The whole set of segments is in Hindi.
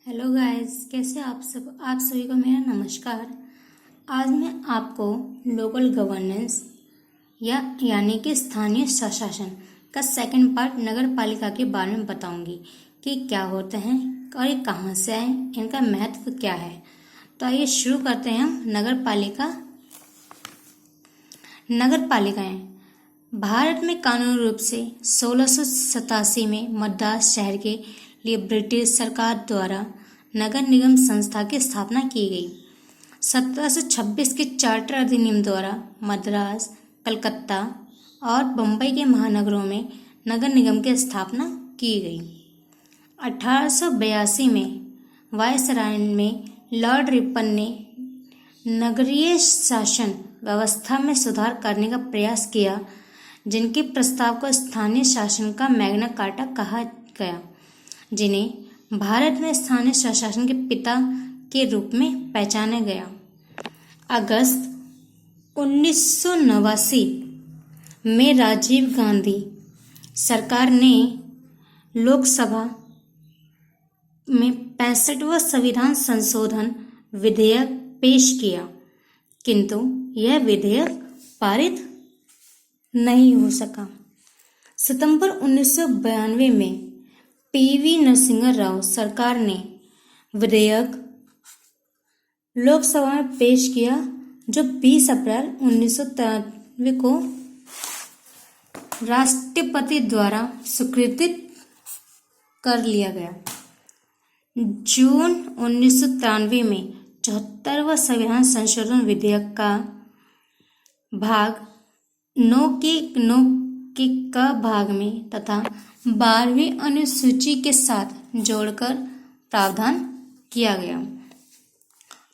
हेलो गाइस, कैसे आप सभी को मेरा नमस्कार। आज मैं आपको लोकल गवर्नेंस यानी कि स्थानीय स्वशासन का सेकंड पार्ट नगर पालिका के बारे में बताऊंगी कि क्या होते हैं और ये कहाँ से आए, इनका महत्व क्या है। तो आइए शुरू करते हैं हम नगर पालिकाएं भारत में कानूनी रूप से 1687 में मद्रास शहर के लिए ब्रिटिश सरकार द्वारा नगर निगम संस्था की स्थापना की गई। 1726 के चार्टर अधिनियम द्वारा मद्रास, कलकत्ता और बम्बई के महानगरों में नगर निगम की स्थापना की गई। 1882 में वायसराय में लॉर्ड रिपन ने नगरीय शासन व्यवस्था में सुधार करने का प्रयास किया, जिनके प्रस्ताव को स्थानीय शासन का मैग्ना कार्टा कहा गया, जिन्हें भारत में स्थानीय स्वशासन के पिता के रूप में पहचाना गया। अगस्त 1989 में राजीव गांधी सरकार ने लोकसभा में 65वां संविधान संशोधन विधेयक पेश किया, किंतु यह विधेयक पारित नहीं हो सका। सितंबर 1992 में पीवी नरसिंह राव सरकार ने विधेयक लोकसभा में पेश किया, जो 20 अप्रैल 1993 को राष्ट्रपति द्वारा स्वीकृत कर लिया गया। जून 1993 में 74वां संविधान संशोधन विधेयक का भाग 9 के क भाग में तथा 12वीं अनुसूची के साथ जोड़कर प्रावधान किया गया।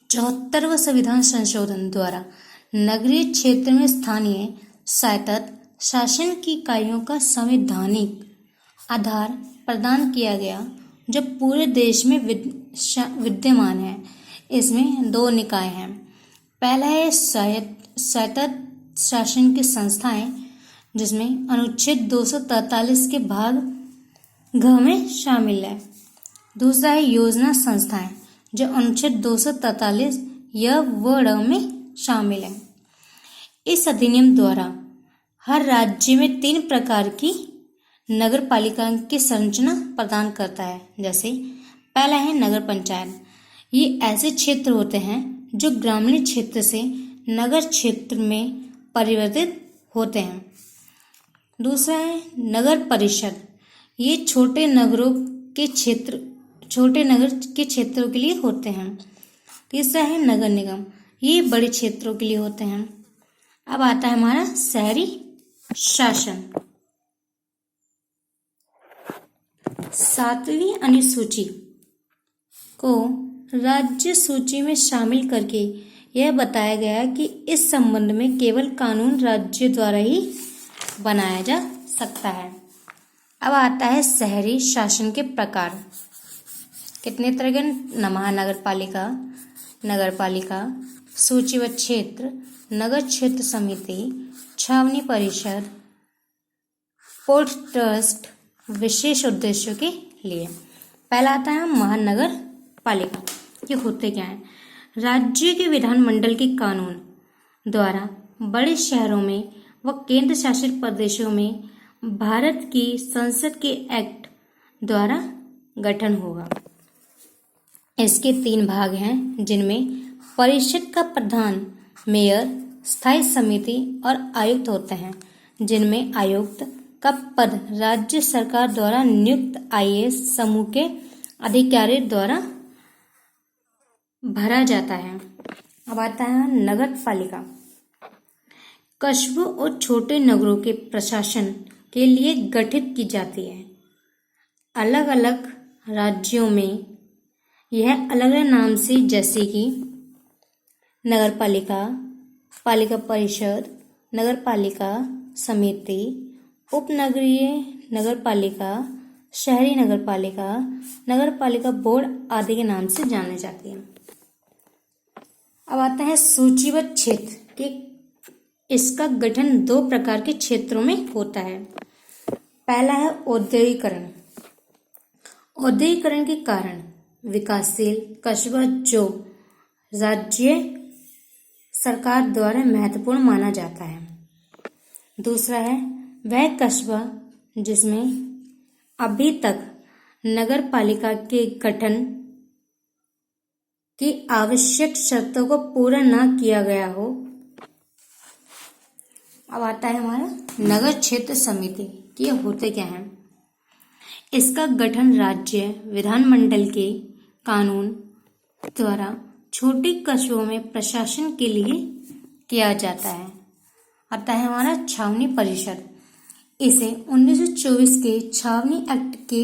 74वां संविधान संशोधन द्वारा नगरीय क्षेत्र में स्थानीय स्वायत्त शासन की इकाइयों का संवैधानिक आधार प्रदान किया गया, जो पूरे देश में विद्यमान है। इसमें दो निकाय हैं। पहला है स्वायत्त शासन की संस्थाएं, जिसमें अनुच्छेद 243 के भाग घ में शामिल है। दूसरा है योजना संस्थाएं, जो अनुच्छेद 243 य व ड़ में शामिल है। इस अधिनियम द्वारा हर राज्य में 3 प्रकार की नगर पालिका की संरचना प्रदान करता है। जैसे पहला है नगर पंचायत। ये ऐसे क्षेत्र होते हैं जो ग्रामीण क्षेत्र से नगर क्षेत्र में परिवर्तित होते हैं। दूसरा है नगर परिषद। ये छोटे नगर के क्षेत्रों के लिए होते हैं। तीसरा है नगर निगम। ये बड़े क्षेत्रों के लिए होते हैं। अब आता है हमारा शहरी शासन। 7वीं अनुसूची को राज्य सूची में शामिल करके यह बताया गया कि इस संबंध में केवल कानून राज्य द्वारा ही बनाया जा सकता है। अब आता है शहरी शासन के प्रकार। कितने तरह के? महानगरपालिका, नगरपालिका, सूचीबद्ध क्षेत्र, नगर क्षेत्र समिति, छावनी परिषद, पोर्ट ट्रस्ट, विशेष उद्देश्यों के लिए। पहला आता है महानगर पालिका। ये होते क्या है? राज्य के विधानमंडल के कानून द्वारा बड़े शहरों में व केंद्र शासित प्रदेशों में भारत की संसद के एक्ट द्वारा गठन होगा। इसके 3 भाग हैं, जिनमें परिषद का प्रधान, मेयर, स्थायी समिति और आयुक्त होते हैं, जिनमें आयुक्त का पद राज्य सरकार द्वारा नियुक्त IAS समूह के अधिकारी द्वारा भरा जाता है। अब आता है नगर पालिका। कस्बों और छोटे नगरों के प्रशासन के लिए गठित की जाती है। अलग अलग राज्यों में यह अलग अलग नाम से, जैसे कि नगर पालिका, पालिका परिषद, नगर पालिका समिति, उपनगरीय नगर पालिका, शहरी नगर पालिका बोर्ड आदि के नाम से जाने जाती है। अब आता है सूचीबद्ध क्षेत्र के। इसका गठन 2 प्रकार के क्षेत्रों में होता है। पहला है औद्योगिकरण। औद्योगिकरण के कारण विकासशील कस्बा जो राज्य सरकार द्वारा महत्वपूर्ण माना जाता है। दूसरा है वह कस्बा जिसमें अभी तक नगर पालिका के गठन की आवश्यक शर्तों को पूरा न किया गया हो। अब आता है हमारा नगर क्षेत्र समिति कि ये होते क्या हैं। इसका गठन राज्य विधानमंडल के कानून द्वारा छोटे कस्बों में प्रशासन के लिए किया जाता है। आता है हमारा छावनी परिषद। इसे 1924 के छावनी एक्ट के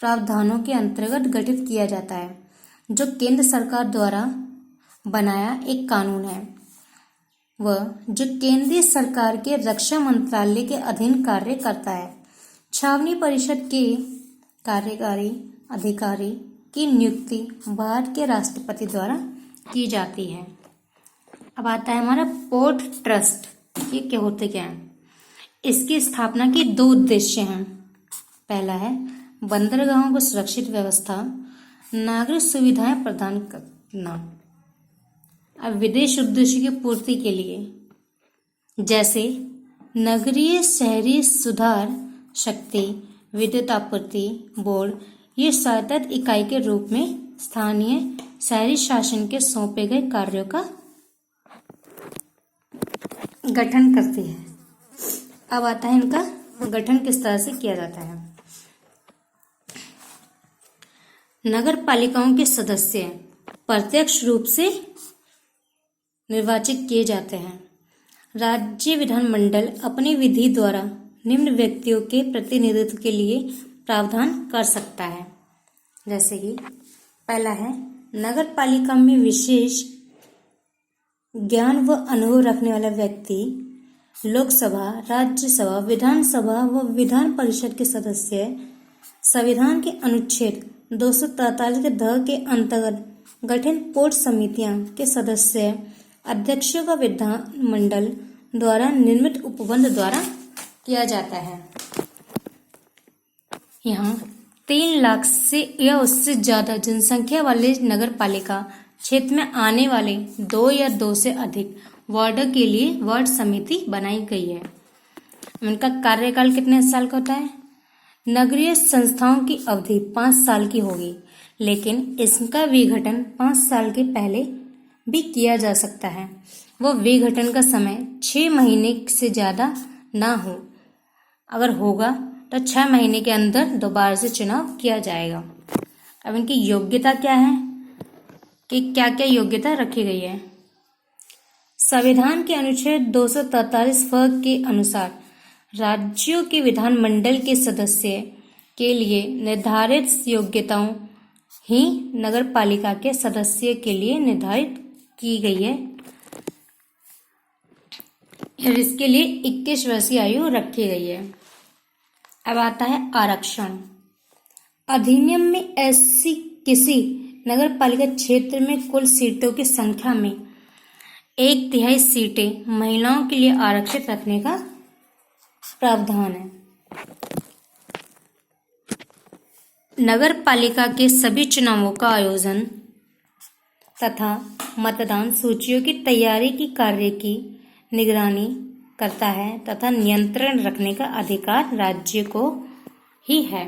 प्रावधानों के अंतर्गत गठित किया जाता है, जो केंद्र सरकार द्वारा बनाया एक कानून है। वह जो केंद्रीय सरकार के रक्षा मंत्रालय के अधीन कार्य करता है। छावनी परिषद के कार्यकारी अधिकारी की नियुक्ति भारत के राष्ट्रपति द्वारा की जाती है। अब आता है हमारा पोर्ट ट्रस्ट। ये क्या होते क्या है। इसकी स्थापना के 2 उद्देश्य हैं। पहला है बंदरगाहों को सुरक्षित व्यवस्था, नागरिक सुविधाएं प्रदान करना। अब विदेश उद्देश्य की पूर्ति के लिए जैसे नगरीय शहरी सुधार शक्ति विद्युत आपूर्ति बोर्ड, ये स्वायत्त इकाई के रूप में स्थानीय शहरी शासन के सौंपे गए कार्यों का गठन करती है। अब आता है इनका गठन किस तरह से किया जाता है। नगर पालिकाओं के सदस्य प्रत्यक्ष रूप से निर्वाचित किए जाते हैं। राज्य विधानमंडल अपनी विधि द्वारा निम्न व्यक्तियों के प्रतिनिधित्व के लिए प्रावधान कर सकता है। जैसे कि पहला है नगर पालिका में विशेष ज्ञान व अनुभव रखने वाला व्यक्ति लोकसभा, राज्यसभा, विधानसभा व विधान परिषद के सदस्य संविधान के अनुच्छेद 243 के ध के अंतर्गत गठित पोर्ट समितियां के सदस्य अध्यक्षों का विधानमंडल द्वारा निर्मित उपबंध द्वारा किया जाता है। यहाँ 3 लाख से या उससे ज्यादा जनसंख्या वाले नगर पालिका क्षेत्र में आने वाले 2 या 2 से अधिक वार्डों के लिए वार्ड समिति बनाई गई है। इनका कार्यकाल कितने साल का होता है। नगरीय संस्थाओं की अवधि 5 साल की होगी, लेकिन इसका विघटन 5 साल के पहले भी किया जा सकता है। वह विघटन का समय 6 महीने से ज्यादा ना हो। अगर होगा तो 6 महीने के अंदर दोबारा से चुनाव किया जाएगा। अब इनकी योग्यता क्या है कि क्या क्या योग्यता रखी गई है। संविधान के अनुच्छेद 243 फ के अनुसार राज्यों के विधानमंडल के सदस्य के लिए निर्धारित योग्यताओं ही नगर पालिका के सदस्य के लिए निर्धारित की गई है और इसके लिए 21 वर्षीय आयु रखी गई है। अब आता है आरक्षण। अधिनियम में ऐसी किसी नगर पालिका क्षेत्र में कुल सीटों की संख्या में 1/3 सीटें महिलाओं के लिए आरक्षित रखने का प्रावधान है। नगर पालिका के सभी चुनावों का आयोजन तथा मतदान सूचियों की तैयारी की कार्य की निगरानी करता है तथा नियंत्रण रखने का अधिकार राज्य को ही है।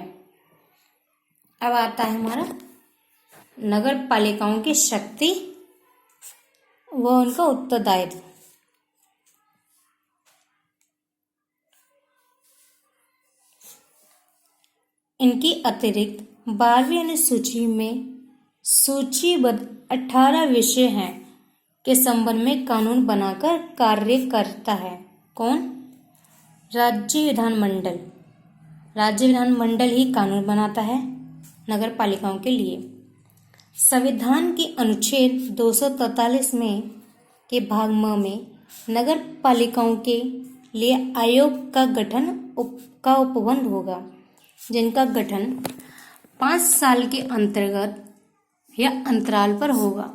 अब आता है हमारा नगर पालिकाओं की शक्ति व उनका उत्तरदायित्व। इनकी अतिरिक्त 12वीं अनुसूची में सूचीबद्ध 18 विषय हैं के संबंध में कानून बनाकर कार्य करता है। कौन? राज्य विधानमंडल। राज्य विधानमंडल ही कानून बनाता है नगर पालिकाओं के लिए। संविधान के अनुच्छेद 243 में के भाग म में नगर पालिकाओं के लिए आयोग का गठन का उपबंध होगा, जिनका गठन 5 साल के अंतर्गत या अंतराल पर होगा।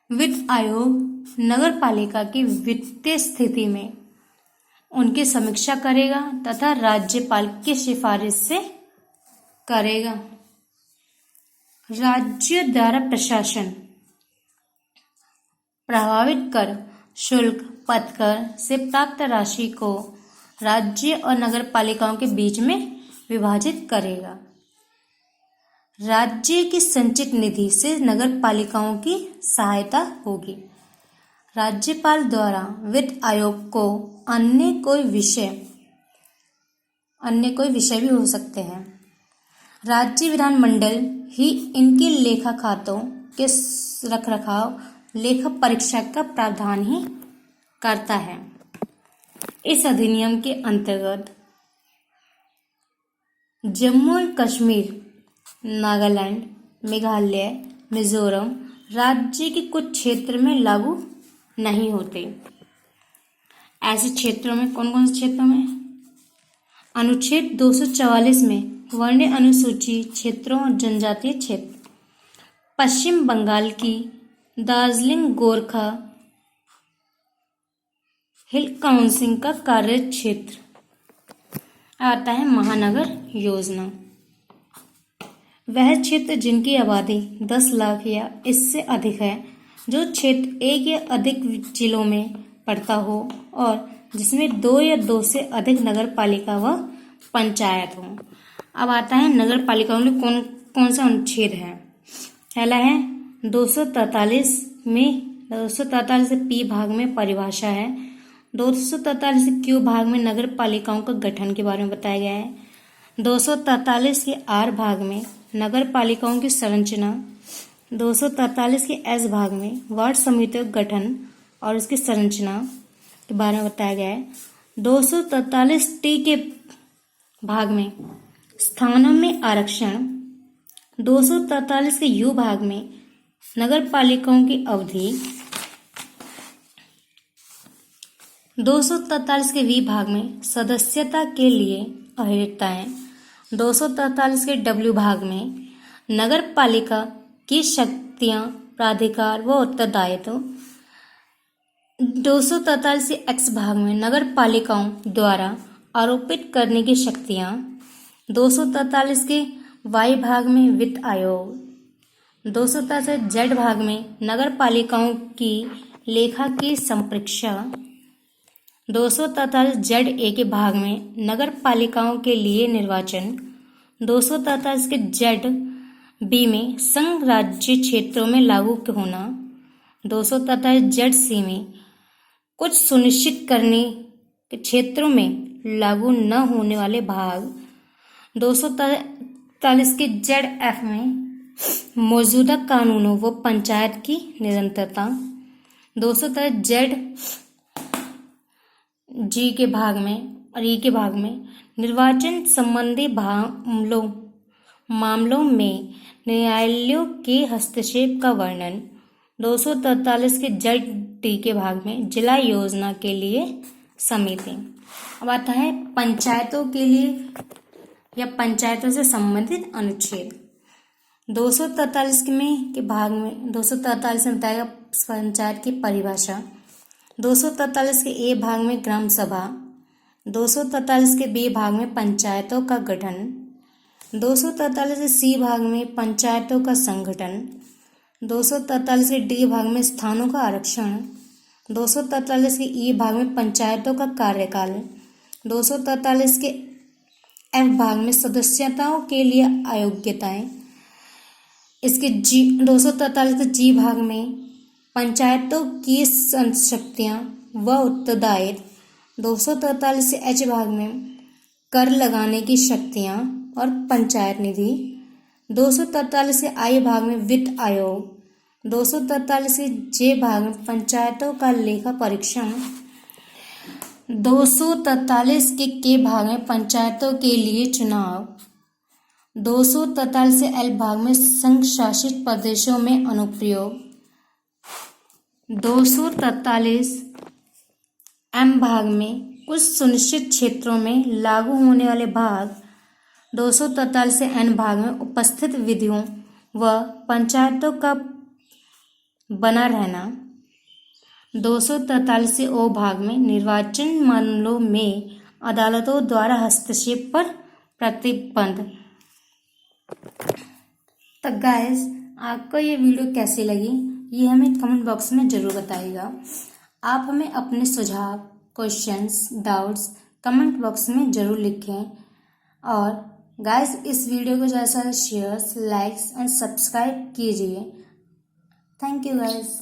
वित्त आयोग नगर पालिका की वित्तीय स्थिति में उनकी समीक्षा करेगा तथा राज्यपाल की सिफारिश से करेगा। राज्य द्वारा प्रशासन प्रभावित कर शुल्क पथकर से प्राप्त राशि को राज्य और नगर पालिकाओं के बीच में विभाजित करेगा। राज्य की संचित निधि से नगर पालिकाओं की सहायता होगी। राज्यपाल द्वारा वित्त आयोग को अन्य कोई विषय भी हो सकते हैं। राज्य विधानमंडल ही इनके लेखा खातों के रखरखाव लेखा परीक्षा का प्रावधान ही करता है। इस अधिनियम के अंतर्गत जम्मू और कश्मीर, नागालैंड, मेघालय, मिजोरम राज्य के कुछ क्षेत्र में लागू नहीं होते। ऐसे क्षेत्रों में कौन कौन से क्षेत्रों में? अनुच्छेद 244 में वर्ण अनुसूची क्षेत्रों और जनजातीय क्षेत्र, पश्चिम बंगाल की दार्जिलिंग गोरखा हिल काउंसिल का कार्य क्षेत्र आता है महानगर योजना। वह क्षेत्र जिनकी आबादी 10 लाख या इससे अधिक है, जो क्षेत्र एक या अधिक जिलों में पड़ता हो और जिसमें 2 या 2 से अधिक नगर पालिका व पंचायत हो। अब आता है नगर पालिकाओं में कौन कौन सा अनुच्छेद है। पहला है 243 में 243 से पी भाग में परिभाषा है। 243 से क्यू भाग में नगर पालिकाओं का गठन के बारे में बताया गया है। 243 के आर भाग में नगर पालिकाओं की संरचना, 243 के एस भाग में वार्ड समितियों का गठन और उसकी संरचना के बारे में बताया गया है। 243 टी के भाग में स्थानों में आरक्षण, 243 के यू भाग में नगर पालिकाओं की अवधि, 243 के वी भाग में सदस्यता के लिए अहर्ताएं, 243 के डब्ल्यू भाग में नगर पालिका की शक्तियां, प्राधिकार व उत्तरदायित्व, 243 के एक्स भाग में नगर पालिकाओं द्वारा आरोपित करने की शक्तियां, 243 के वाई भाग में वित्त आयोग, 243 जेड भाग में नगर पालिकाओं की लेखा की संप्रेक्षा, 243 जेड ए के भाग में नगर पालिकाओं के लिए निर्वाचन, 243 के जेड बी में संघ राज्य क्षेत्रों में लागू होना, 243 जेड सी में कुछ सुनिश्चित करने के क्षेत्रों में लागू न होने वाले भाग, 243 के जेड एफ में मौजूदा कानूनों व पंचायत की निरंतरता, 243 जेड जी के भाग में और ई के भाग में निर्वाचन संबंधी मामलों में न्यायालयों के हस्तक्षेप का वर्णन, 243 के जेड टी के भाग में जिला योजना के लिए समिति। अब आता है पंचायतों के लिए या पंचायतों से संबंधित अनुच्छेद। 243 में के भाग में 243 में बताएगा पंचायत की परिभाषा, 243 के ए भाग में ग्राम सभा, 243 के बी भाग में पंचायतों का गठन, 243 के सी भाग में पंचायतों का संगठन, 243 के डी भाग में स्थानों का आरक्षण, 243 के ई भाग में पंचायतों का कार्यकाल, 243 के एफ भाग में सदस्यताओं के लिए अयोग्यताएं, इसके जी 243 के जी भाग में पंचायतों की शक्तियां व उत्तरदायित्व, 243 से एच भाग में कर लगाने की शक्तियां और पंचायत निधि, 243 के आई भाग में वित्त आयोग, 243 के जे भाग में पंचायतों का लेखा परीक्षण, 243 के भाग में पंचायतों के लिए चुनाव, 243 से एल भाग में संघ शासित प्रदेशों में अनुप्रयोग, 243 एम भाग में कुछ सुनिश्चित क्षेत्रों में लागू होने वाले भाग, 243 से एन भाग में उपस्थित विधियों व पंचायतों का बना रहना, 243 से ओ भाग में निर्वाचन मामलों में अदालतों द्वारा हस्तक्षेप पर प्रतिबंध, तो गाइस, आपको ये वीडियो कैसी लगी ये हमें कमेंट बॉक्स में ज़रूर बताइएगा। आप हमें अपने सुझाव, क्वेश्चंस, डाउट्स कमेंट बॉक्स में ज़रूर लिखें। और गाइस, इस वीडियो को ज़्यादा से ज़्यादा शेयर्स, लाइक्स एंड सब्सक्राइब कीजिए। Thank you guys.